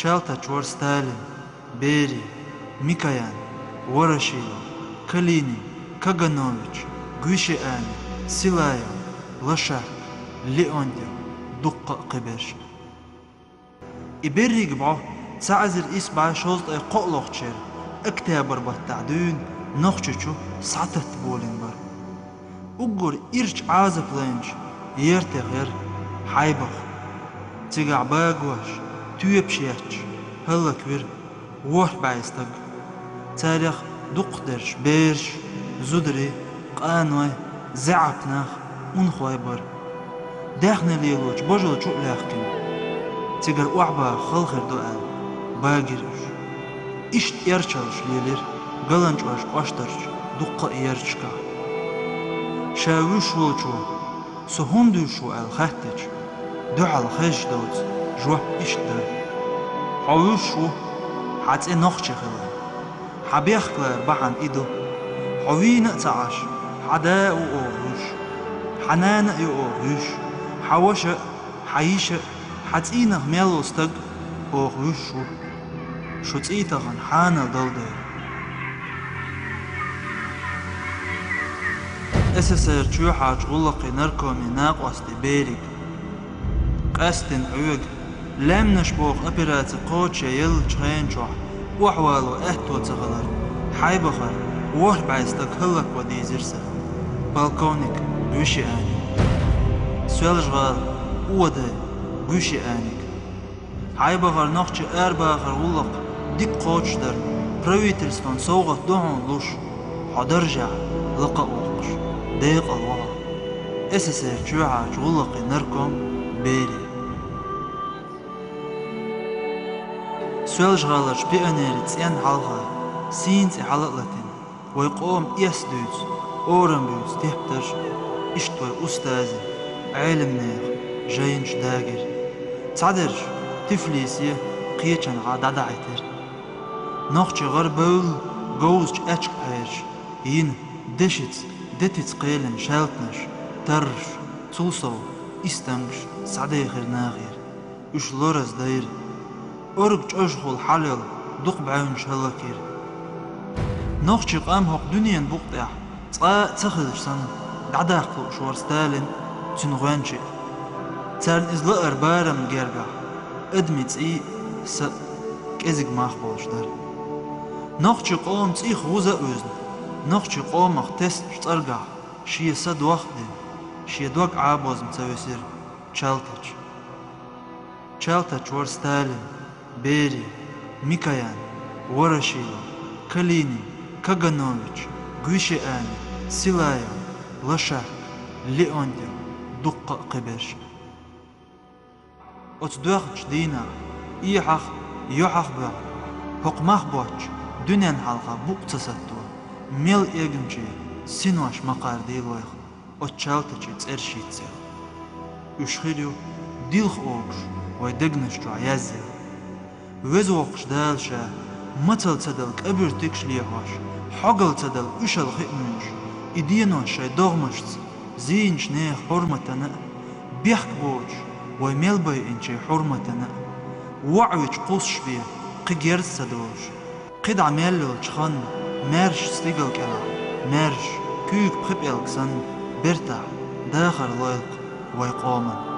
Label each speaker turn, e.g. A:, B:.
A: Chaltachor Stalin, Beria, Mikoyan, Voroshilov, Kalinin, Kaganovich, Guisheani, Silayev, Lashak, Leontiev, Dukka Qibersh. Iberrig b'o تعزر إسبع شوزت أي قلق شر اكتابر بالتعدين نخششو سعتت بولين بر أجر إرش عازب لينش يرتغير حيبخ تقع باقوش تيب شياتش هلا كبير وح بعيستق تاريخ دقدرش بيرش زدري قانوي زعبناخ ونخواي بر داخنا ليلوش بجل شو لاخكن تقر وعبا خلخر دؤال باقرش إشت يرشلش ليلر قلنش واش قاشترش دقا يرشكا شاوش ولشو سهندوشو الخاتج دعا الخيش دوت جواب إشت در حوشو حتى نخشي خلال حبيخ كلار بحن إيدو حوين تعاش حداء وأوغوش حنان يأوغوش حوش حيش حتينغ ميلو استق أوغوشو شو تيتغن حانا دلدي SSR چو حاج غلقي نركومي ناقوستي بيريك قاستن عوق لم نشبوخ أبيرات قوتش يل چخين چوح وحوالو احتو تغلر حيبخر وح بعيستك هلك ودي زرسة بالكونيك قوشي آني سوال جغال ودي قوشي آنيك حيبخر نخش باخر غلق ديك قوتش در براويتلستون سوغت دوهن لوش حدرجع لقا اوقش ديق الوغا SSR چو حاج غلقي نركوم بيري سوال جغالرش بيانيري تسيان حالغاي سينس حالقلتين ويقوم يسدوز اورن بيوز تهبترش اشتوي استاذي علم نيخ جاينش داقر تعدرش تفليسيه قيتشن غادا دعيتر نوخش غربول جوزش اتشك هيرش ين دشت دتت قيلن شالتنش ترش تلصو استنش سعديخر ناغير اش لورز داير أرجع أشغل حلل دق بعون شلكير نخش قام هق دنيا بقطع تخرج سنة دعداق شوار ستالين تنغوانشي تال إزلقر بارم جرجع أدمت س كزج ماخبوش در نخش قام تي خوزة أوزن نخش قام اختست ترجع شي سد وقت شي دوق عابوز متوسر تشالتش ور ستالين Beria, Mikoyan, Voroshilov, Kalinin, Kaganovich, Guisheani, Silayev, Lashak, Leontiev, Dukka Qibersh. Otduach dina, Ihach, Yohach baq, Hokmach boch, Dunyan halqa buqtasattua, Mel eginchi, Sinwash maqar diloich, Otchaltachi tsershitzel. Ushkhiryu, Dilch ogsh, Vaidegnishtwa yazzel. وزوقش دالشا متل تدل كبر تكش ليهاش حقل تدل وشل خئمنش إدينو شاي دغمشت زينش نيه حرمتنا بيحك بوش ويميل باي انشي حرمتنا وعوش قوسش بيه قيرت سدوش قد عميلو تشخن مارش ستيقل كلا مارش كيك بخب يلكسن برتاح داخر لايق ويقوما